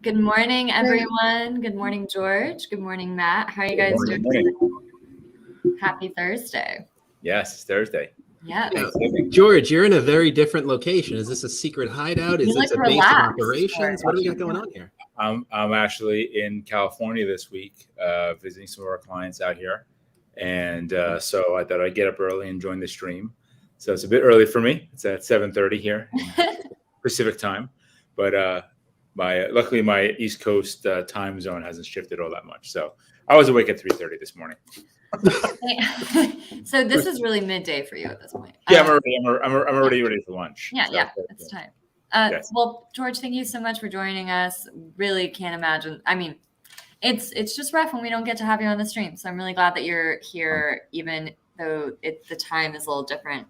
Good morning, everyone. Good morning, George. Good morning, Matt. How are you guys Good doing? morning. Happy Thursday. Yes, it's Thursday. Yes. Now, George, you're in a very different location. Is this a secret hideout? Is You this look a base of relaxed, operations? George. What do we got going on here? I'm actually in California this week, visiting some of our clients out here, and so I thought I'd get up early and join the stream. So it's a bit early for me. It's at 7:30 here in Pacific time, but luckily my East Coast time zone hasn't shifted all that much. So I was awake at 3:30 this morning. So this is really midday for you at this point. Yeah, I'm already ready for lunch. Yeah, so, yeah, it's time. Yes. Well, George, thank you so much for joining us. Really can't imagine. I mean, it's just rough when we don't get to have you on the stream. So I'm really glad that you're here, even though the time is a little different.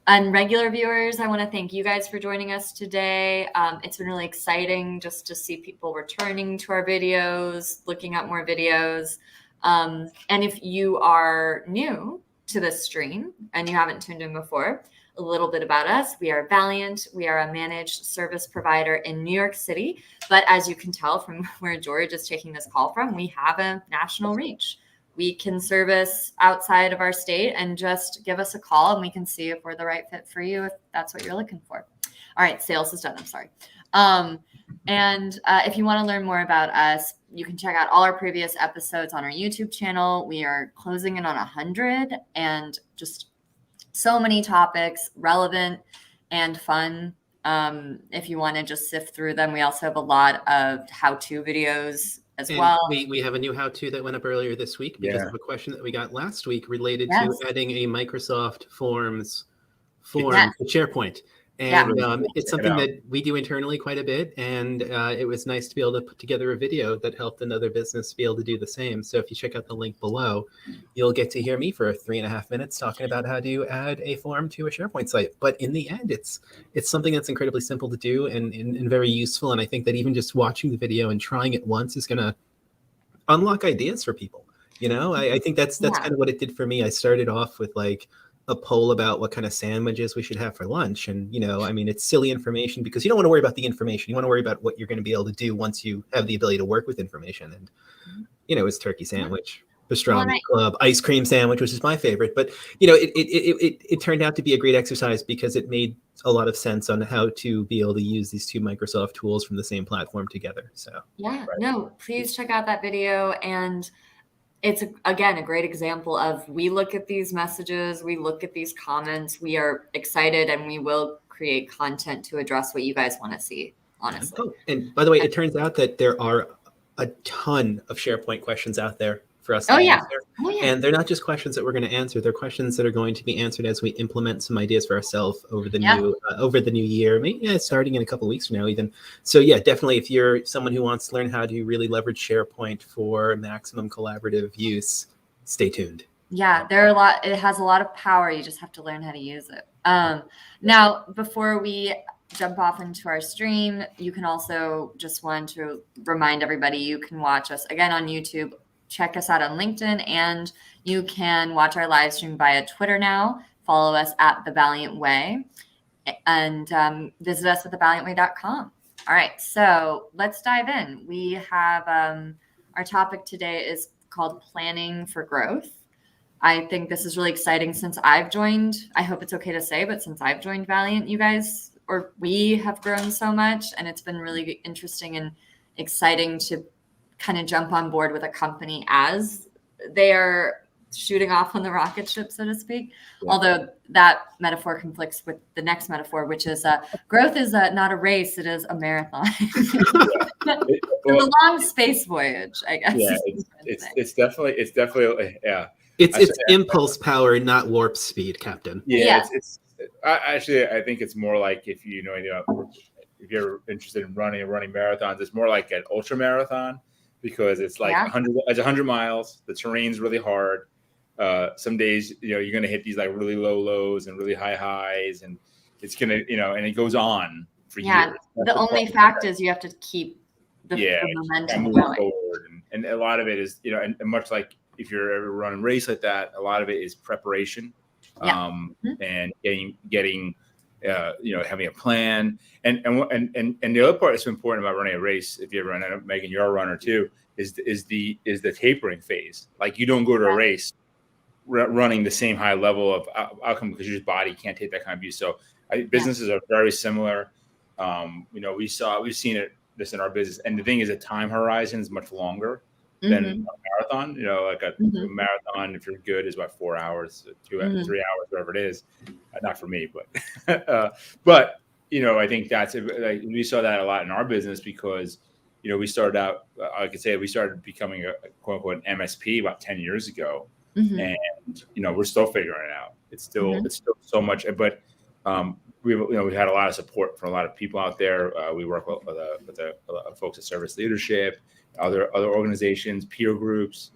And regular viewers, I want to thank you guys for joining us today. It's been really exciting just to see people returning to our videos, looking at more videos. And if you are new to this stream and you haven't tuned in before, a little bit about us. We are Valiant. We are a managed service provider in New York City. But as you can tell from where George is taking this call from, we have a national reach. We can service outside of our state, and just give us a call and we can see if we're the right fit for you, if that's what you're looking for. All right, sales is done. I'm sorry. And if you want to learn more about us, you can check out all our previous episodes on our YouTube channel. We are closing in on 100, and just so many topics, relevant and fun. If you want to just sift through them, we also have a lot of how-to videos as well. We have a new how-to that went up earlier this week because of a question that we got last week related to adding a Microsoft Forms form to SharePoint. And it's something that we do internally quite a bit. And it was nice to be able to put together a video that helped another business be able to do the same. So if you check out the link below, you'll get to hear me for 3.5 minutes talking about how to add a form to a SharePoint site. But in the end, it's something that's incredibly simple to do and very useful. And I think that even just watching the video and trying it once is going to unlock ideas for people. I think that's kind of what it did for me. I started off with a poll about what kind of sandwiches we should have for lunch. And, it's silly information because you don't want to worry about the information. You want to worry about what you're going to be able to do once you have the ability to work with information. And, it's turkey sandwich, pastrami club, ice cream sandwich, which is my favorite. But, it turned out to be a great exercise because it made a lot of sense on how to be able to use these two Microsoft tools from the same platform together. So, please check out that video. And it's, again, a great example of, we look at these messages, we look at these comments, we are excited, and we will create content to address what you guys want to see, honestly. Oh, and by the way, it turns out that there are a ton of SharePoint questions out there for us to answer. And they're not just questions that we're going to answer. They're questions that are going to be answered as we implement some ideas for ourselves over the new year, maybe starting in a couple of weeks from now even. So definitely, if you're someone who wants to learn how to really leverage SharePoint for maximum collaborative use, stay tuned. Yeah, it has a lot of power. You just have to learn how to use it. Now, before we jump off into our stream, you can also just want to remind everybody, you can watch us again on YouTube. Check us out on LinkedIn, and you can watch our live stream via Twitter now. Follow us at The Valiant Way, and visit us at thevaliantway.com. All right, so let's dive in. We have our topic today is called Planning for Growth. I think this is really exciting since I've joined. I hope it's okay to say, but since I've joined Valiant, we have grown so much, and it's been really interesting and exciting to kind of jump on board with a company as they are shooting off on the rocket ship, so to speak. Although that metaphor conflicts with the next metaphor, which is growth is not a race, it is a marathon. It's a long space voyage, I guess. Yeah, it's definitely It's impulse power, not warp speed, Captain. It's actually, I think it's more like if if you're interested in running marathons, it's more like an ultra marathon. Because it's like 100 miles. The terrain's really hard. Some days, you're going to hit these like really low lows and really high highs, and it's going to, and it goes on for years. The only fact is you have to keep the momentum going. Forward. And a lot of it is, and much like if you're ever running a race like that, a lot of it is preparation, and getting having a plan. And the other part that's important about running a race, if you ever run, I know, Megan, you're a runner too, is the tapering phase. Like you don't go to a race running the same high level of outcome because your body can't take that kind of abuse. So businesses are very similar. We've seen this in our business. And the thing is, the time horizon is much longer than a marathon. Like a marathon, if you're good, is about 4 hours, 3 hours, whatever it is. Not for me, but I think that's like we saw that a lot in our business because we started out. I could say we started becoming a quote unquote MSP about 10 years ago, and we're still figuring it out. It's still so much, but we've had a lot of support from a lot of people out there. We work with the folks at Service Leadership, other organizations, peer groups,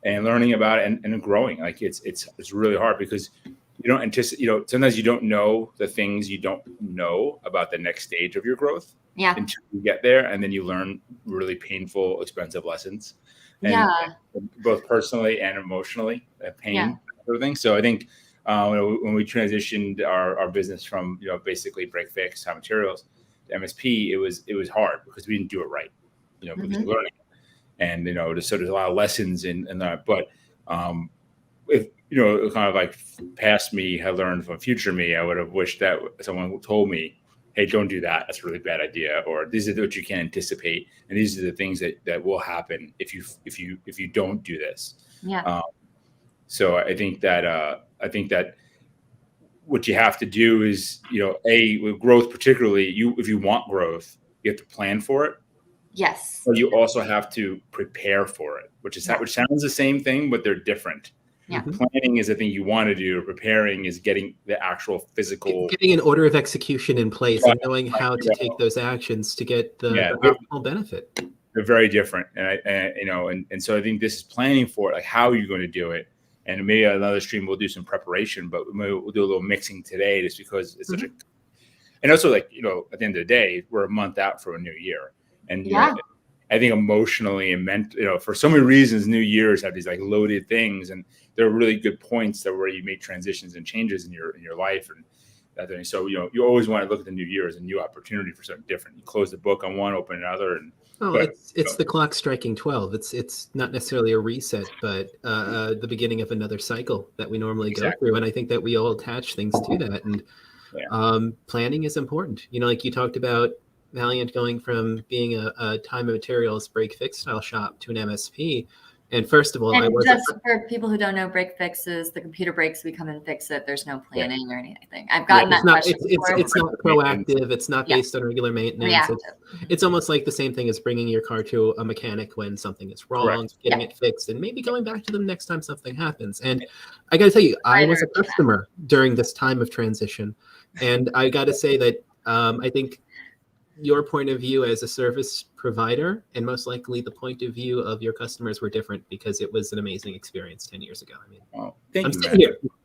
and learning about it and growing. Like it's really hard because you don't anticipate. Sometimes you don't know the things you don't know about the next stage of your growth until you get there, and then you learn really painful, expensive lessons, and both personally and emotionally, pain, everything. So I think. When we transitioned our business from basically break fix time materials to MSP, it was hard because we didn't do it right, because we're learning, and so there's a lot of lessons in that. But if kind of like past me had learned from future me, I would have wished that someone told me, hey, don't do that. That's a really bad idea, or these are what you can anticipate, and these are the things that will happen if you don't do this. So I think that what you have to do is, with growth, particularly if you want growth, you have to plan for it. Yes. But you also have to prepare for it, which sounds the same thing, but they're different. Yeah. Planning is the thing you want to do. Preparing is getting the actual physical, getting an order of execution in place and knowing how to take those actions to get the optimal benefit. They're very different, and so I think this is planning for it. Like, how are you going to do it? And maybe another stream we'll do some preparation, but we'll do a little mixing today just because it's such a, and also like, at the end of the day, we're a month out from a new year. And I think emotionally and for so many reasons, New Year's have these like loaded things, and there are really good points where you make transitions and changes in your life and that thing. So, you always want to look at the new year as a new opportunity for something different. You close the book on one, open another, and it's the clock striking 12. It's not necessarily a reset, but the beginning of another cycle that we normally go through. And I think that we all attach things to that. And planning is important. Like you talked about Valiant going from being a time and materials break fix style shop to an MSP. And first of all, for people who don't know, break fix is the computer breaks, we come and fix it. There's no planning or anything. I've gotten that question before. It's not proactive. It's not based on regular maintenance. It's almost like the same thing as bringing your car to a mechanic when something is wrong, getting it fixed, and maybe going back to them next time something happens. And I got to tell you, I was a customer during this time of transition. And I got to say that I think your point of view as a service provider and most likely the point of view of your customers were different because it was an amazing experience 10 years ago. I mean,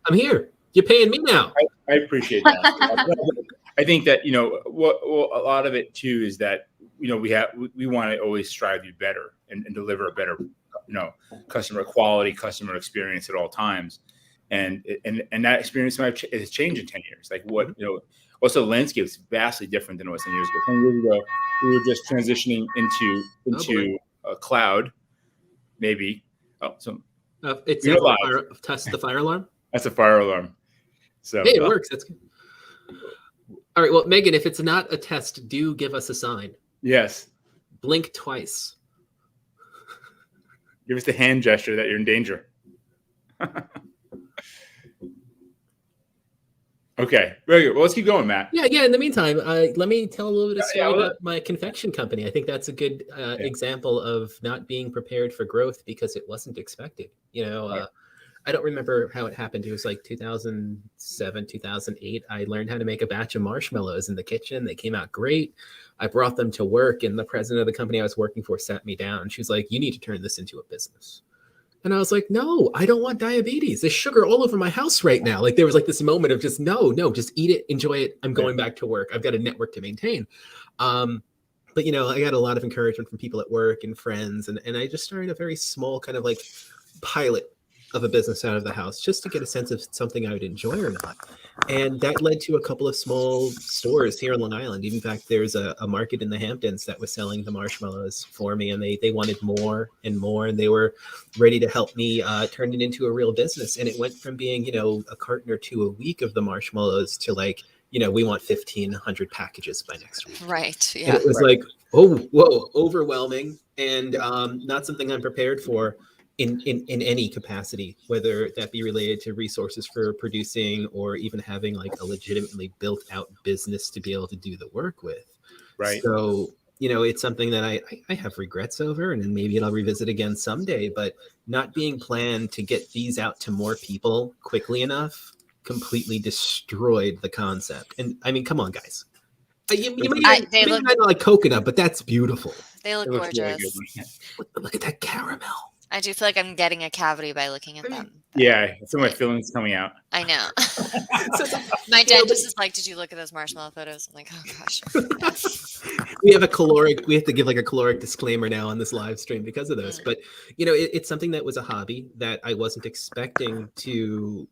I'm here. You're paying me now. I appreciate that. I think that, what a lot of it too is that, we want to always strive to be better and deliver a better, customer quality, customer experience at all times. And that experience has changed in 10 years. Like what, also, the landscape is vastly different than it was 10 years ago. 10 years ago, we were just transitioning into a cloud, maybe. It's test the fire alarm. That's a fire alarm. So hey, it works. That's good. All right. Well, Megan, if it's not a test, do give us a sign. Yes. Blink twice. Give us the hand gesture that you're in danger. Okay, very good. Well, let's keep going, Matt. Yeah. In the meantime, let me tell a little bit of story about my Convection Company. I think that's a good example of not being prepared for growth because it wasn't expected. I don't remember how it happened. It was like 2007, 2008. I learned how to make a batch of marshmallows in the kitchen. They came out great. I brought them to work, and the president of the company I was working for sat me down. She was like, "You need to turn this into a business." And I was like, no, I don't want diabetes. There's sugar all over my house right now. Like there was like this moment of just, no, just eat it, enjoy it. I'm going back to work. I've got a network to maintain. But, I got a lot of encouragement from people at work and friends. And I just started a very small kind of like pilot of a business out of the house just to get a sense of something I would enjoy or not. And that led to a couple of small stores here on Long Island. In fact, there's a market in the Hamptons that was selling the marshmallows for me, and they wanted more and more, and they were ready to help me turn it into a real business. And it went from being, a carton or two a week of the marshmallows to like, we want 1,500 packages by next week. Right. Yeah. And it was like, oh, whoa, overwhelming, and not something I'm prepared for in any capacity, whether that be related to resources for producing or even having like a legitimately built out business to be able to do the work with. Right. So, it's something that I have regrets over, and then maybe I'll revisit again someday, but not being planned to get these out to more people quickly enough completely destroyed the concept. And I mean, come on, guys. You might not like coconut, but that's beautiful. They look gorgeous. Really look at that caramel. I do feel like I'm getting a cavity by looking at them. Yeah, some of my feelings coming out. I know. My dentist is like, "Did you look at those marshmallow photos?" I'm like, "Oh gosh." We have to give like a caloric disclaimer now on this live stream because of this. But it's something that was a hobby that I wasn't expecting to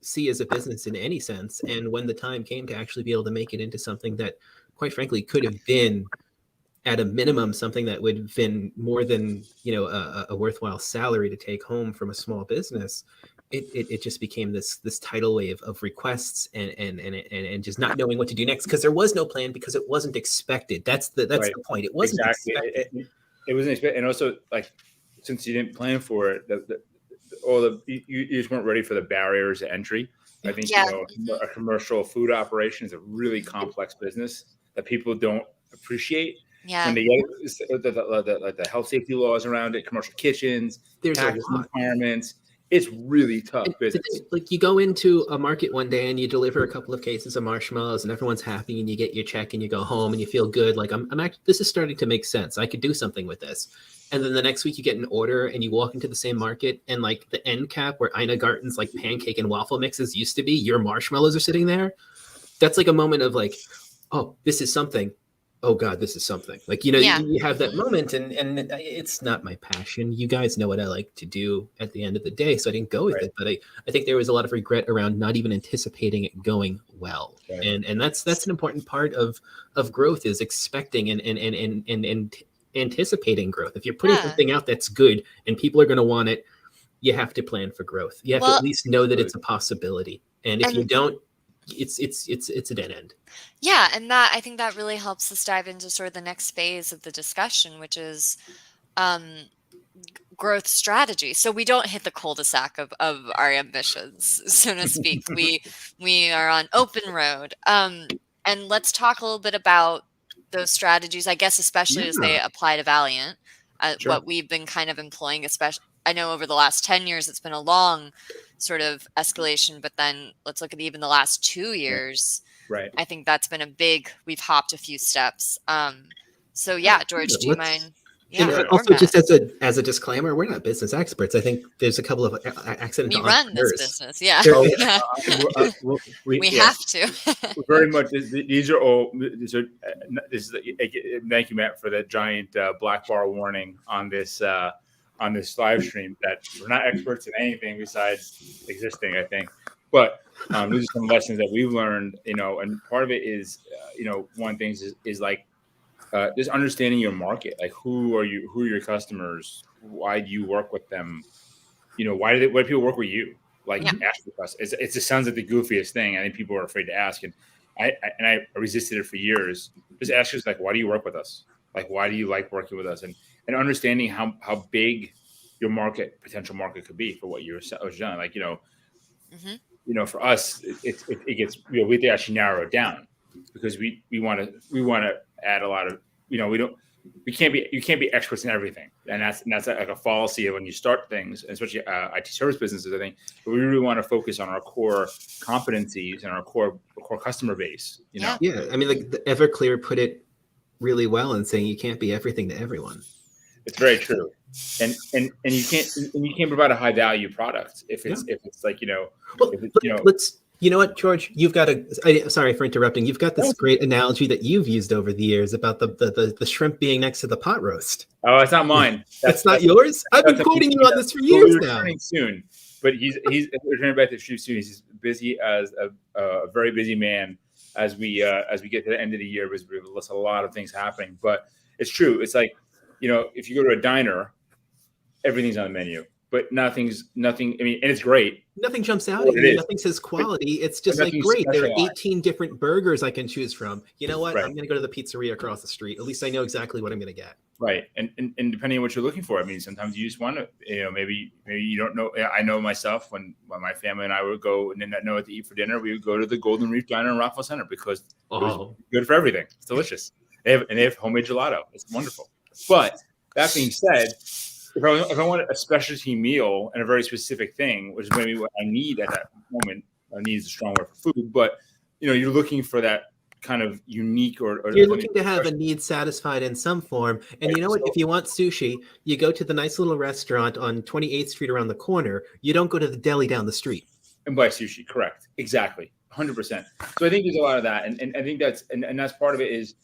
see as a business in any sense. And when the time came to actually be able to make it into something that, quite frankly, could have been at a minimum something that would have been more than a worthwhile salary to take home from a small business, it just became this tidal wave of requests and just not knowing what to do next, because there was no plan, because it wasn't expected. That's the point. It wasn't expected. It wasn't expected. And also, like, since you didn't plan for it, you just weren't ready for the barriers to entry. I think a commercial food operation is a really complex business that people don't appreciate. Yeah. When they get the health safety laws around it, commercial kitchens, there's tax requirements, it's really tough business. Like, you go into a market one day and you deliver a couple of cases of marshmallows and everyone's happy and you get your check and you go home and you feel good. Like, this is starting to make sense. I could do something with this. And then the next week you get an order and you walk into the same market and like the end cap where Ina Garten's like pancake and waffle mixes used to be, your marshmallows are sitting there. That's like a moment of like, oh, this is something. Oh God, this is something. Like, you have that moment, and it's not my passion. You guys know what I like to do at the end of the day, so I didn't go with it. But I think there was a lot of regret around not even anticipating it going well. Right. And that's an important part of growth, is expecting and anticipating growth. If you're putting something out that's good and people are going to want it, you have to plan for growth. You have to at least know that it's a possibility. And if you don't, it's a dead end. Yeah, and that, I think that really helps us dive into sort of the next phase of the discussion, which is growth strategy. So we don't hit the cul-de-sac of our ambitions, so to speak. we are on open road. And let's talk a little bit about those strategies, I guess, especially as they apply to Valiant, what we've been kind of employing, especially. I know over the last 10 years, it's been a long sort of escalation, but then let's look at even the last 2 years. Right. I think that's been we've hopped a few steps. So yeah, George, do you mind? Yeah. Also, just as a disclaimer, we're not business experts. I think there's a couple of accidental. We run this business, yeah. We have to. Very much. These are all. Thank you, Matt, for that giant black bar warning on this live stream, that we're not experts in anything besides existing, I think. But these are some lessons that we've learned, and part of it is, one thing is like just understanding your market. Like, who are your customers? Why do you work with them? Why do people work with you? Like, ask the question. It just sounds like the goofiest thing. I think people are afraid to ask, and I resisted it for years. Just ask us, like, why do you work with us? Like, why do you like working with us? And understanding how big your potential market could be for what you're done. Like, for us, it gets, we have to actually narrow it down, because we want to add a lot of, you can't be experts in everything. And that's like a fallacy of when you start things, especially IT service businesses, I think. But we really want to focus on our core competencies and our core customer base, Yeah. I mean, like, the Everclear put it really well in saying you can't be everything to everyone. It's very true. And you can't provide a high value product if it's like, You know what, George? You've got sorry for interrupting. You've got this great analogy that you've used over the years about the shrimp being next to the pot roast. Oh, it's not mine. That's not yours? I've been quoting you on this for years now. Returning soon, but he's returning back to the shoot soon. He's as busy as a very busy man as we get to the end of the year. There's a lot of things happening, but it's true. It's like, if you go to a diner, everything's on the menu, but nothing. I mean, and it's great. Nothing jumps out at you. Nothing says quality. It's just like, great. There are 18 different burgers I can choose from. You know what? Right. I'm going to go to the pizzeria across the street. At least I know exactly what I'm going to get. Right. And depending on what you're looking for, I mean, sometimes you just want to, maybe you don't know. I know myself when my family and I would go and not know what to eat for dinner, we would go to the Golden Reef Diner in Rockville Center because it was good for everything. It's delicious. They have homemade gelato. It's wonderful. But that being said, if I want a specialty meal and a very specific thing, which is maybe what I need at that moment, I need is a strong word for food, but you're looking for that kind of unique or you're looking to have a need satisfied in some form. And you know what? If you want sushi, you go to the nice little restaurant on 28th Street around the corner. You don't go to the deli down the street. And buy sushi, correct. Exactly. 100%. So I think there's a lot of that. And I think that's part of it is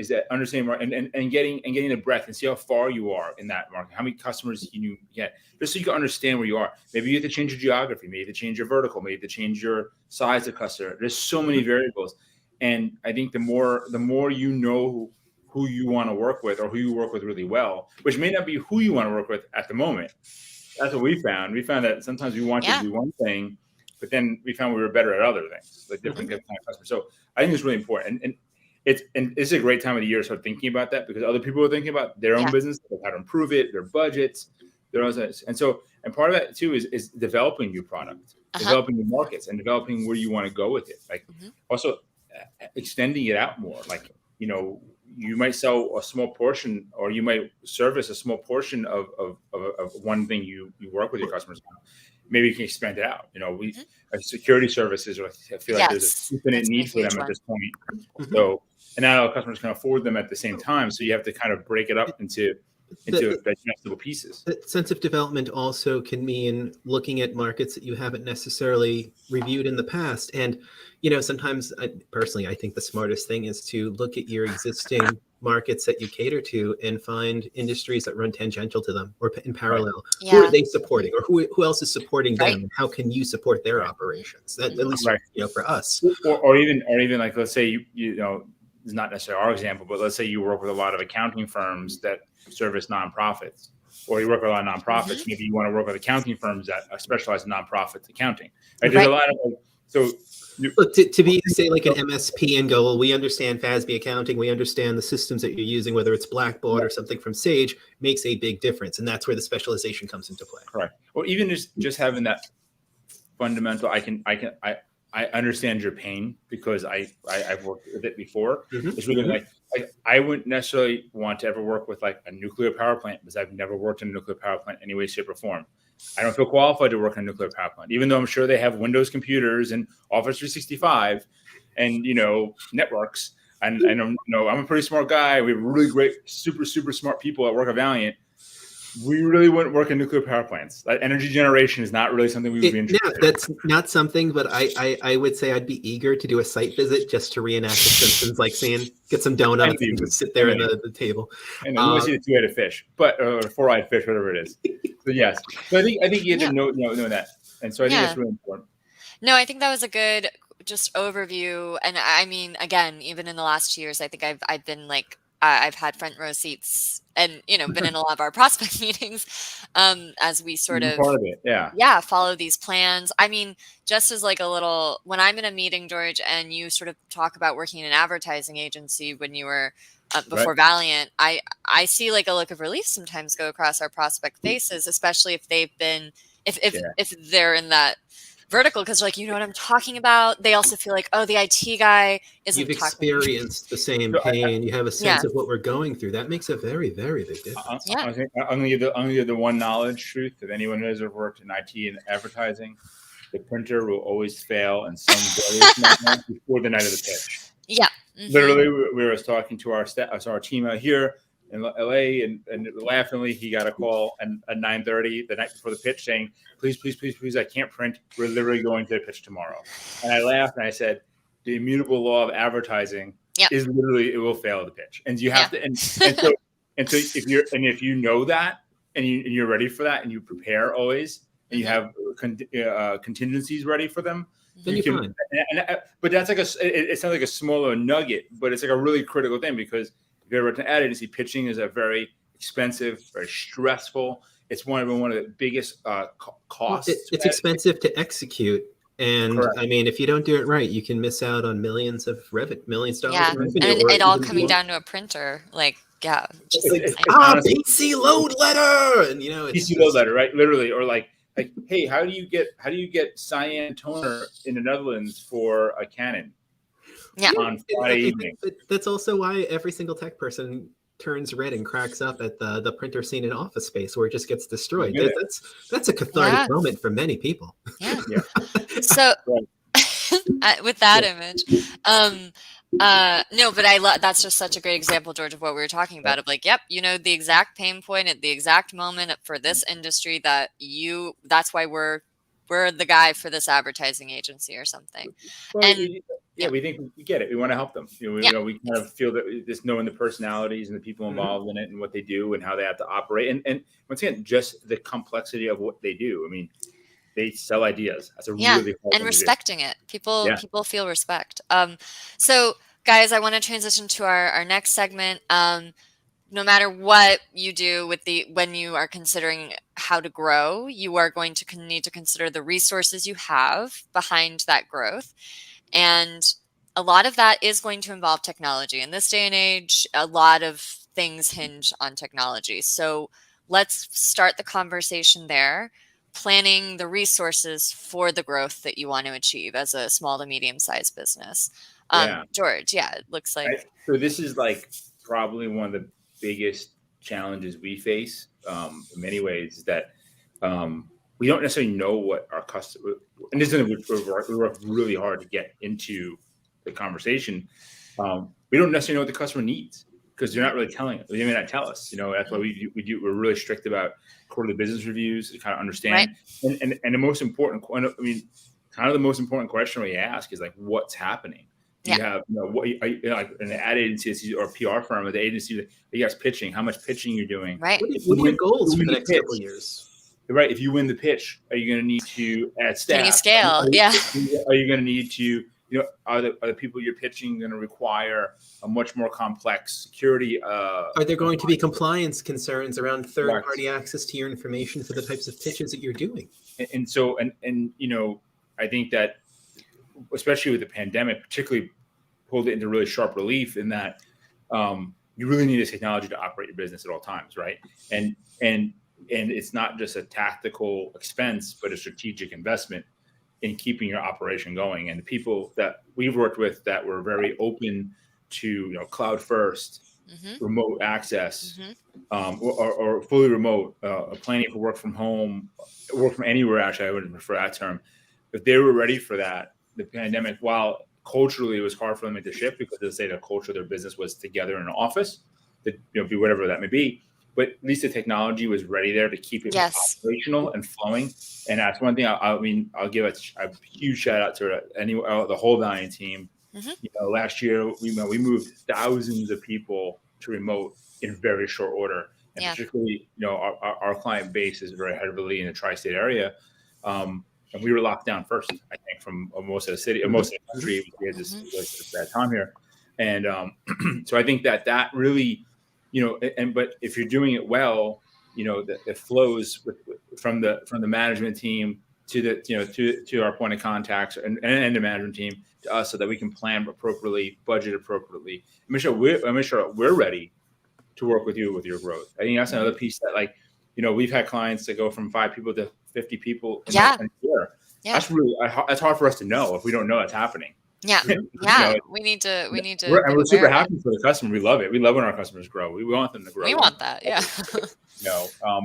that understanding and getting the breadth and see how far you are in that market, how many customers you get, just so you can understand where you are. Maybe you have to change your geography, maybe you have to change your vertical, maybe you have to change your size of customer. There's so many variables. And I think the more you know who you want to work with or who you work with really well, which may not be who you want to work with at the moment. That's what we found. We found that sometimes we want to do one thing, but then we found we were better at other things, like different kind of customers. So I think it's really important. And it's a great time of the year to start thinking about that because other people are thinking about their own business, how to improve it, their budgets, their own. And part of that too is developing your product, developing your markets, and developing where you want to go with it. Like also extending it out more. Like you might sell a small portion, or you might service a small portion of one thing you work with your customers on. Maybe you can expand it out. Security services, or I feel like there's an infinite need for them at this point. So, and not all customers can afford them at the same time. So you have to kind of break it up into digestible pieces. The sense of development also can mean looking at markets that you haven't necessarily reviewed in the past. And, sometimes I think the smartest thing is to look at your existing markets that you cater to and find industries that run tangential to them or in parallel. Right. Yeah. Who are they supporting, or who else is supporting them? How can you support their operations? That, at least, for us. Or even like, let's say, it's not necessarily our example, but let's say you work with a lot of accounting firms that service nonprofits, or you work with a lot of nonprofits. Maybe you want to work with accounting firms that specialize in nonprofits accounting. Right? There's a lot of Look, to say like an MSP and go, well, we understand FASB accounting, we understand the systems that you're using, whether it's Blackboard or something from Sage, makes a big difference, and that's where the specialization comes into play. Correct. Or even just having that fundamental, I understand your pain because I've worked with it before. It's really like I wouldn't necessarily want to ever work with like a nuclear power plant because I've never worked in a nuclear power plant any way, shape, or form. I don't feel qualified to work in a nuclear power plant, even though I'm sure they have Windows computers and Office 365 and networks. And I know I'm a pretty smart guy. We have really great, super, super smart people at work at Valiant. We really wouldn't work in nuclear power plants. Like, energy generation is not really something we would be interested in. That's not something, but I would say I'd be eager to do a site visit just to reenact the Simpsons, like get some donuts and sit there at the table. And you want to see the two-headed fish, or four-eyed fish, whatever it is. But yes, so I think you have to know that, and so I think that's really important. No, I think that was a good just overview, and I mean, again, even in the last 2 years, I think I've been like. I've had front row seats and, been in a lot of our prospect meetings as we sort of, part of it, follow these plans. I mean, just as like a little, when I'm in a meeting, George, and you sort of talk about working in an advertising agency when you were before Valiant, I see like a look of relief sometimes go across our prospect faces, especially if they've been, if they're in that vertical, because like, what I'm talking about. They also feel like, the IT guy isn't. You've experienced the same pain. You have a sense of what we're going through. That makes a very, very big difference. I'm going to give the one knowledge truth that anyone who has ever worked in IT and advertising: the printer will always fail in some way before the night of the pitch. Yeah. Literally, we were talking to our team out here, in LA, and laughingly, he got a call at 9:30 the night before the pitch saying, please, I can't print. We're literally going to the pitch tomorrow. And I laughed and I said, the immutable law of advertising is literally, it will fail the pitch. And you have to, and so if you know that, and you're ready for that, and you prepare always, and you have contingencies ready for them, then you can. But that's like it sounds like a smaller nugget, but it's like a really critical thing, because if you're an ad agency, pitching is a very expensive, very stressful. It's one of the biggest costs. It's expensive to execute. And correct. I mean, if you don't do it right, you can miss out on millions of dollars of revenue. And it all coming down to a printer, like, PC load letter, and PC load letter, right? Literally, or like, hey, how do you get cyan toner in the Netherlands for a Canon? Yeah, on Friday evening. That's also why every single tech person turns red and cracks up at the printer scene in Office Space, where it just gets destroyed. That's a cathartic moment for many people. Yeah. So with that image, no, but that's just such a great example, George, of what we were talking about. Of like, the exact pain point at the exact moment for this industry that's why we're the guy for this advertising agency or something. Well, we think we get it. We want to help them. We kind of feel that just knowing the personalities and the people involved in it and what they do and how they have to operate. And once again, just the complexity of what they do. I mean, they sell ideas. That's a really hard and respecting it. People feel respect. So guys, I want to transition to our next segment. No matter what you do when you are considering how to grow, you are going to need to consider the resources you have behind that growth. And a lot of that is going to involve technology. In this day and age, a lot of things hinge on technology. So let's start the conversation there, planning the resources for the growth that you want to achieve as a small to medium-sized business. George, it looks like. So this is like probably one of the biggest challenges we face in many ways, is that we don't necessarily know what our customer, and this is we work really hard to get into the conversation. We don't necessarily know what the customer needs, because they're not really telling us. They may not tell us. That's why we're really strict about quarterly business reviews to kind of understand. Right. And the most important, kind of the most important question we ask is like, what's happening? You have, what like an ad agency or a PR firm or the agency, are you guys pitching? How much pitching you're doing? Right. What are your goals for the next couple of years? Right. If you win the pitch, are you going to need to add staff? Can you scale? Are you going to need to, are the people you're pitching going to require a much more complex security? Are there going to be compliance concerns around third-party access to your information for the types of pitches that you're doing? And so, I think that, especially with the pandemic, particularly pulled it into really sharp relief in that you really need this technology to operate your business at all times, right? And it's not just a tactical expense, but a strategic investment in keeping your operation going. And the people that we've worked with that were very open to cloud first, remote access, or fully remote, planning for work from home, work from anywhere. Actually, I wouldn't prefer that term. If they were ready for that, the pandemic, while culturally it was hard for them to shift, because they say the culture of their business was together in an office, that be whatever that may be. But at least the technology was ready there to keep it operational and flowing. And that's one thing. I'll give a huge shout out to the whole Valiant team. Last year we moved thousands of people to remote in very short order, and particularly our client base is very heavily in the tri-state area. And we were locked down first, I think, from most of the city, most of the country. We had this bad time here, and so I think that really, but if you're doing it well, that it flows from the management team to to our point of contacts and the management team to us, so that we can plan appropriately, budget appropriately, and make sure we're ready to work with you with your growth. I think that's another piece that, we've had clients that go from 5 people to 50 people in a year. That's hard for us to know if we don't know that's happening. We need to. We're super happy for the customer. We love it. We love when our customers grow. We want them to grow. We want that.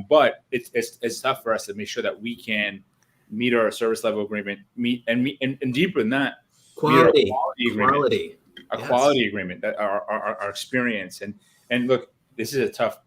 But it's tough for us to make sure that we can meet our service level agreement, and deeper than that, quality agreement that our experience and look. this is a tough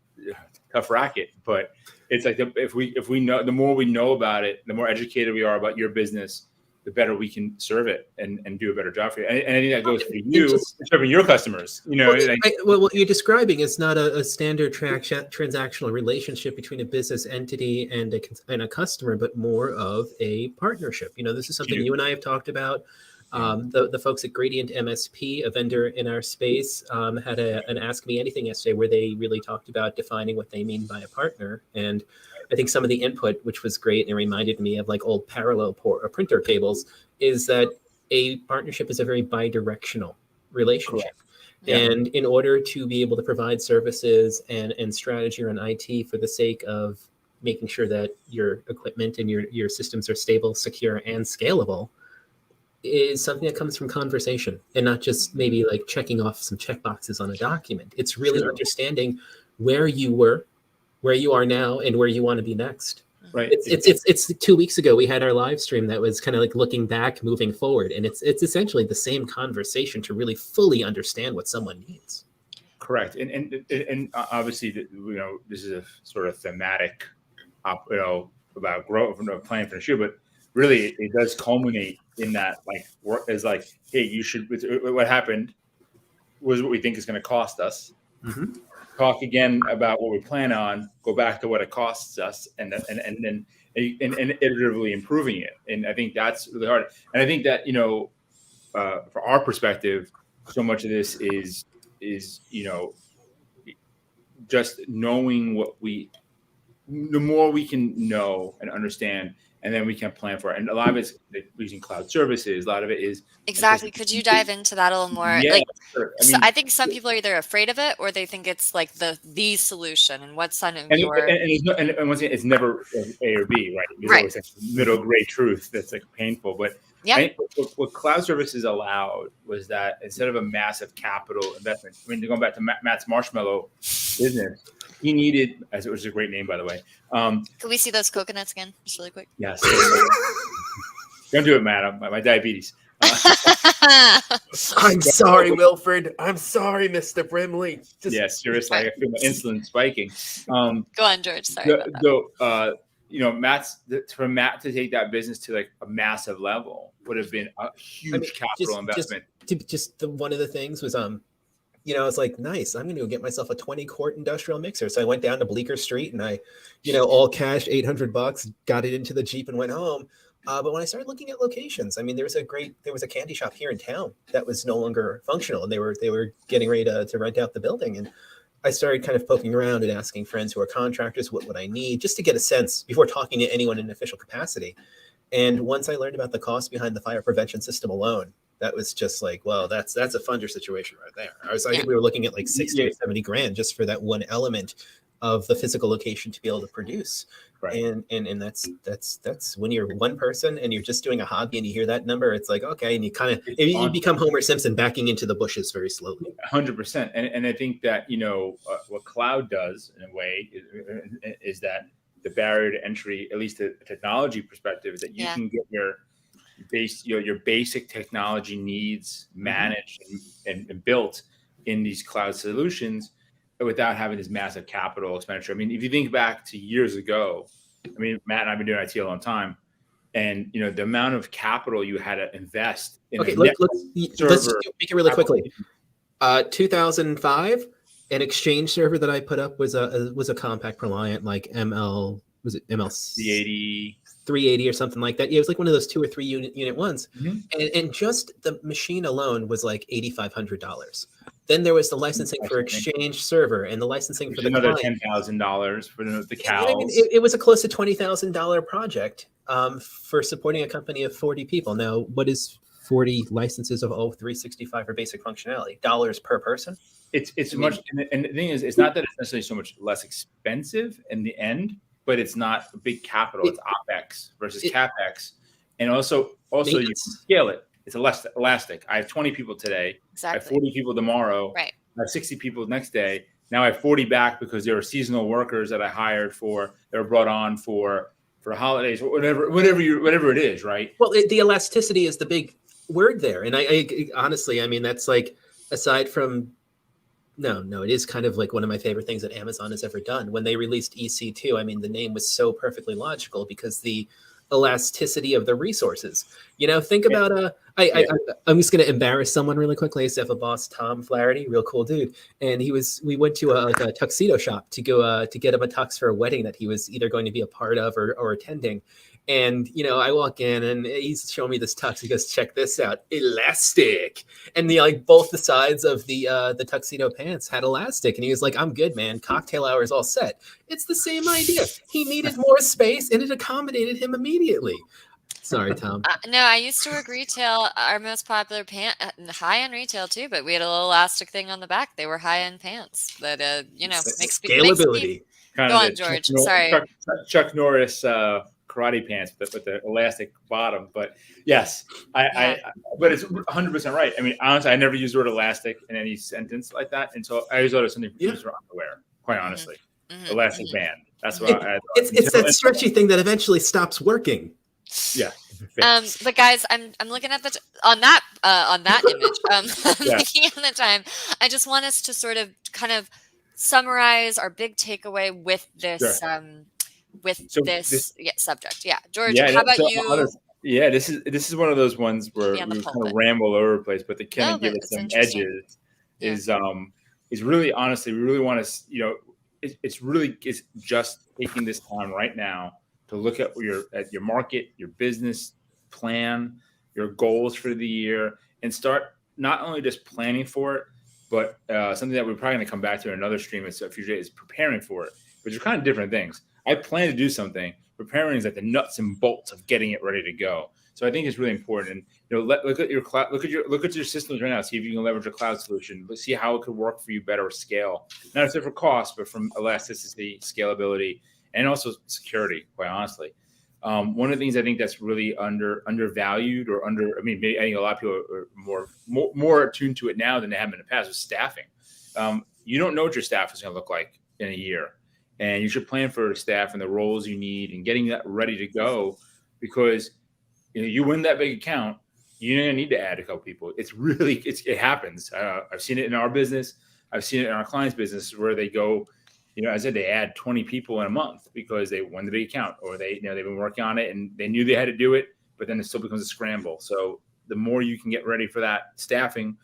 racket, but it's like if we know, the more we know about it, the more educated we are about your business, the better we can serve it and do a better job for you. And I think that goes for you, serving your customers. What you're describing is not a standard transactional relationship between a business entity and a customer, but more of a partnership. This is something you and I have talked about. The folks at Gradient MSP, a vendor in our space, had an Ask Me Anything yesterday where they really talked about defining what they mean by a partner. And I think some of the input, which was great and reminded me of like old parallel printer cables, is that a partnership is a very bidirectional relationship. Yeah. And in order to be able to provide services and strategy around IT for the sake of making sure that your equipment and your systems are stable, secure, and scalable, is something that comes from conversation and not just maybe like checking off some checkboxes on a document. It's really understanding where you were, where you are now, and where you want to be next. Right. It's 2 weeks ago we had our live stream that was kind of like looking back, moving forward, and it's essentially the same conversation to really fully understand what someone needs. Correct. And obviously, this is a sort of thematic, about growth, plan for the year, but really it does culminate in that work is like, hey, you should. What happened was what we think is going to cost us. Mm-hmm. Talk again about what we plan on. Go back to what it costs us, and then iteratively improving it. And I think that's really hard. And I think that for our perspective, so much of this is just knowing the more we can know and understand. And then we can plan for it. And a lot of it's using cloud services. A lot of it is exactly. Could you dive into that a little more? Yeah, sure. I think some people are either afraid of it or they think it's like the solution. And what's some of your and once again, it's never A or B, right? There's always like middle gray truth that's like painful. But I think what cloud services allowed was that instead of a massive capital investment, going back to Matt's marshmallow business, he needed, as it was a great name, by the way. Can we see those coconuts again, just really quick? Yes. Don't do it, Matt. My diabetes. I'm sorry, Wilfred. I'm sorry, Mr. Brimley. Seriously, I feel my insulin spiking. Go on, George. Sorry about that. For Matt to take that business to like a massive level would have been a huge capital investment. One of the things was it's like, nice, I'm going to go get myself a 20-quart industrial mixer. So I went down to Bleecker Street and I, all cash, $800, got it into the Jeep and went home. But when I started looking at locations, there was a candy shop here in town that was no longer functional, and they were getting ready to rent out the building. And I started kind of poking around and asking friends who are contractors, what would I need, just to get a sense before talking to anyone in an official capacity. And once I learned about the cost behind the fire prevention system alone, that was just like, well, that's a funder situation right there. I think we were looking at like 60 or 70 grand just for that one element of the physical location to be able to produce. Right. And that's when you're one person and you're just doing a hobby and you hear that number, it's like, okay. And you become Homer Simpson backing into the bushes very slowly. 100%. And I think that, what cloud does in a way is that the barrier to entry, at least the technology perspective, is that you can get your basic technology needs managed and built in these cloud solutions without having this massive capital expenditure. If you think back to years ago, Matt and I've been doing IT a long time, and the amount of capital you had to invest in. Okay, let's make it really quickly. 2005, an Exchange server that I put up was a compact Reliant, like ML 380 or something like that. Yeah, it was like one of those 2 or 3 unit ones. Mm-hmm. And just the machine alone was like $8,500. Then there was the licensing for Exchange server and the licensing for the another client. $10,000 for the cows. It was a close to $20,000 project for supporting a company of 40 people. Now, what is 40 licenses of 365 for basic functionality? Dollars per person? It's much, and the thing is, it's not that it's necessarily so much less expensive in the end, but it's not a big capital. It's OpEx versus CapEx. And also you can scale it. It's elastic. I have 20 people today. Exactly. I have 40 people tomorrow. Right. I have 60 people the next day. Now I have 40 back because there are seasonal workers that I hired that were brought on for holidays or whatever it is, right? Well, the elasticity is the big word there. And I honestly, that's like, aside from No, it is kind of like one of my favorite things that Amazon has ever done. When they released EC2, I mean, the name was so perfectly logical because the elasticity of the resources. Think about I'm just going to embarrass someone really quickly. I used to have a boss, Tom Flaherty, real cool dude, and we went to a tuxedo shop to go to get him a tux for a wedding that he was either going to be a part of or attending. And, I walk in and he's showing me this tux. He goes, check this out, elastic. And both the sides of the tuxedo pants had elastic. And he was like, I'm good, man. Cocktail hour is all set. It's the same idea. He needed more space and it accommodated him immediately. Sorry, Tom. No, I used to work retail. Our most popular pant, high-end retail too, but we had a little elastic thing on the back. They were high-end pants that, makes scalability. Go on, George. Sorry. Chuck Norris karate pants with the elastic bottom. But yes, but it's 100% right. I mean, honestly, I never used the word elastic in any sentence like that. And so I always thought it was something for underwear, quite honestly. Elastic band. That's what it's that stretchy thing that eventually stops working. Yeah. But guys, I'm looking at on that image. Looking at the time. I just want us to sort of kind of summarize our big takeaway with this subject. Yeah, George, how about you? This is one of those ones where we kind of ramble over the place, but to kind of give it some edges is really honestly, we really want to, it's just taking this time right now to look at your market, your business plan, your goals for the year, and start not only just planning for it, but something that we're probably going to come back to in another stream in a few days is preparing for it, which are kind of different things. I plan to do something. Preparing is like the nuts and bolts of getting it ready to go. So I think it's really important. And look at your cloud, look at your systems right now. See if you can leverage a cloud solution. Let's see how it could work for you better or scale. Not just for cost, but from elasticity, scalability, and also security. Quite honestly, one of the things I think that's really undervalued or I think a lot of people are more attuned to it now than they have in the past is staffing. You don't know what your staff is going to look like in a year. And you should plan for staff and the roles you need and getting that ready to go because you win that big account, you're going to need to add a couple people. It happens. I've seen it in our business. I've seen it in our clients' business where they go, I said they add 20 people in a month because they won the big account or they've been working on it and they knew they had to do it, but then it still becomes a scramble. So the more you can get ready for that staffing,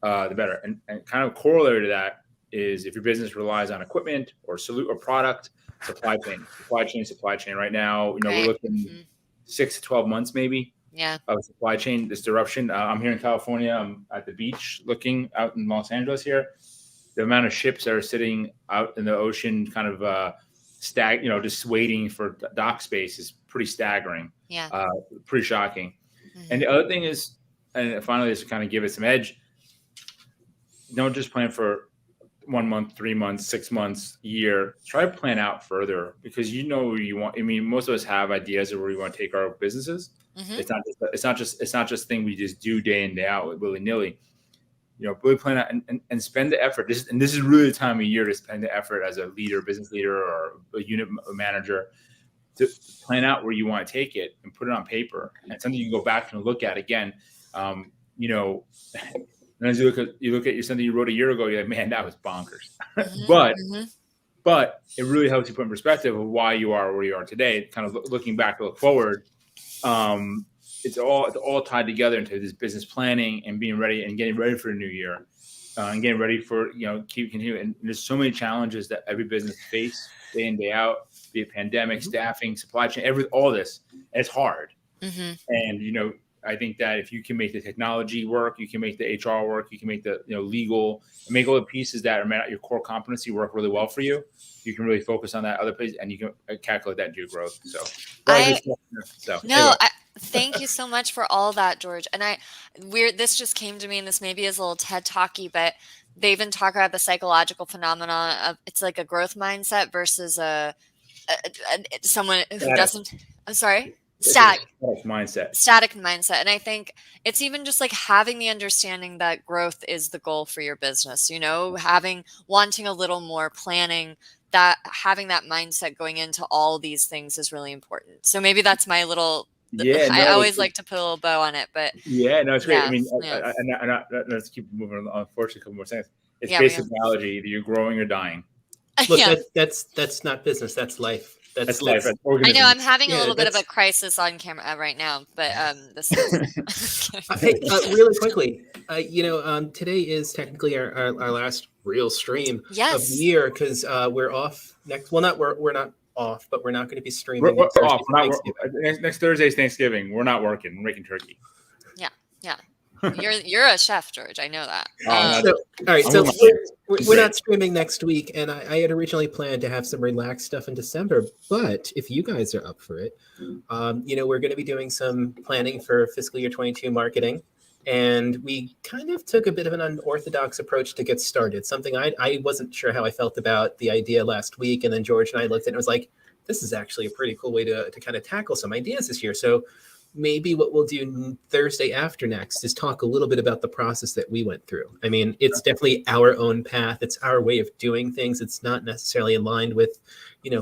the better. And kind of corollary to that is if your business relies on equipment or product, supply chain. Right now, we're looking 6 to 12 months maybe of supply chain disruption. I'm here in California. I'm at the beach looking out in Los Angeles here. The amount of ships that are sitting out in the ocean kind of just waiting for dock space is pretty staggering. Yeah. Pretty shocking. Mm-hmm. And the other thing is, and finally, just to kind of give it some edge, don't just plan for 1 month, 3 months, 6 months, year. Try to plan out further because where you want. I mean, most of us have ideas of where we want to take our businesses. Mm-hmm. It's not just thing we just do day in, day out willy nilly. Really plan out and spend the effort. This is really the time of year to spend the effort as a leader, business leader, or a unit manager to plan out where you want to take it and put it on paper. And something you can go back and look at again. And as you look at something you wrote a year ago, you're like, man, that was bonkers. Mm-hmm. but it really helps you put in perspective of why you are where you are today. Kind of looking back to look forward. It's all tied together into this business planning and being ready and getting ready for a new year, and getting ready for keep continuing. And there's so many challenges that every business face day in, day out. Be it pandemic, staffing, supply chain, all this. It's hard. Mm-hmm. And I think that if you can make the technology work, you can make the HR work, you can make the legal, and make all the pieces that are your core competency work really well for you. You can really focus on that other place, and you can calculate that into your growth. Thank you so much for all that, George. And this just came to me, and this maybe is a little TED talky, but they even talk about the psychological phenomenon of it's like a growth mindset versus someone who doesn't. I'm sorry. Static mindset. And I think it's even just like having the understanding that growth is the goal for your business, wanting a little more planning, that having that mindset going into all these things is really important. So maybe that's my little, I always like to put a little bow on it, but it's great. I mean, let's keep moving on. Unfortunately, a couple more seconds. It's basic biology. Either you're growing or dying. Look, that's not business. That's life. That's life. That's I know I'm having a little bit of a crisis on camera right now, but this is. Hey, really quickly, today is technically our last real stream of the year because we're off next. Well, we're not off, but we're not going to be streaming. We're off. Next Thursday is Thanksgiving. We're not working. We're making turkey. Yeah. You're a chef, George. I know that. All right, so we're not streaming next week, and I had originally planned to have some relaxed stuff in December. But if you guys are up for it, we're going to be doing some planning for fiscal year 22 marketing, and we kind of took a bit of an unorthodox approach to get started. Something I wasn't sure how I felt about the idea last week, and then George and I looked at it and was like, this is actually a pretty cool way to kind of tackle some ideas this year. So maybe what we'll do Thursday after next is talk a little bit about the process that we went through. I mean, it's definitely our own path. It's our way of doing things. It's not necessarily aligned with,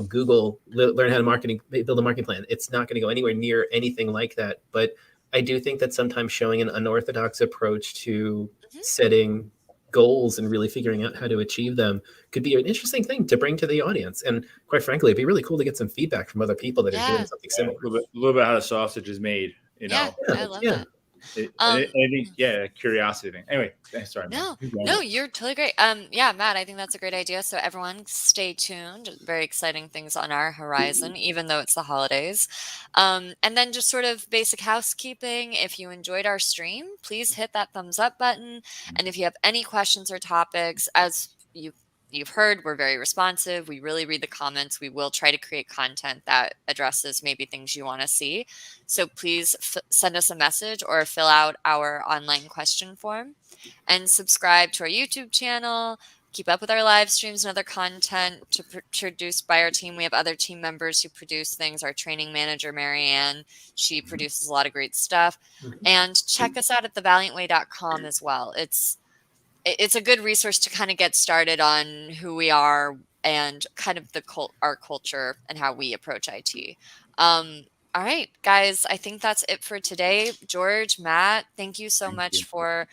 Google, learn how to build a marketing plan. It's not going to go anywhere near anything like that. But I do think that sometimes showing an unorthodox approach to setting goals and really figuring out how to achieve them could be an interesting thing to bring to the audience. And quite frankly, it'd be really cool to get some feedback from other people that are doing something similar. A little bit how the sausage is made, I love that. Curiosity thing. Anyway, sorry. No, you're totally great. Matt, I think that's a great idea. So everyone stay tuned. Very exciting things on our horizon, even though it's the holidays. And then just sort of basic housekeeping. If you enjoyed our stream, please hit that thumbs up button. And if you have any questions or topics, as you've heard, we're very responsive. We really read the comments. We will try to create content that addresses maybe things you want to see. So please send us a message or fill out our online question form and subscribe to our YouTube channel. Keep up with our live streams and other content produced by our team. We have other team members who produce things. Our training manager, Marianne, she produces a lot of great stuff. And check us out at thevaliantway.com as well. It's a good resource to kind of get started on who we are and kind of our culture and how we approach IT. All right, guys, I think that's it for today. George, Matt, thank you so much for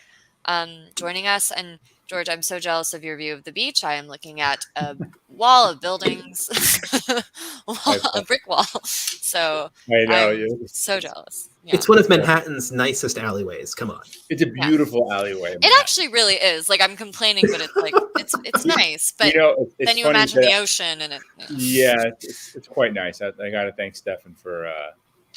joining us. And George, I'm so jealous of your view of the beach. I am looking at a wall of buildings, a brick wall. So I know I'm so jealous. Yeah. It's one of Manhattan's nicest alleyways. Come on. It's a beautiful alleyway. It actually really is. Like, I'm complaining, but it's like it's nice. But then you imagine the ocean and it. It's quite nice. I got to thank Stefan for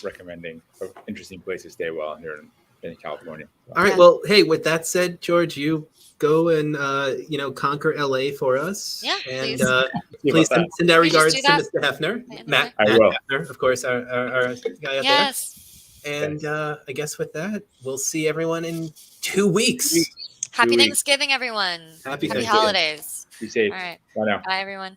recommending interesting places to stay while here in California. All right. Well, hey, with that said, George, you go and conquer LA for us. Yeah, and please send our regards to Mr. Hefner, Matt Hefner, of course, our guy up there. And I guess with that, we'll see everyone in 2 weeks. Happy Thanksgiving, everyone. Happy holidays. Be safe. All right. Bye now. Bye, everyone.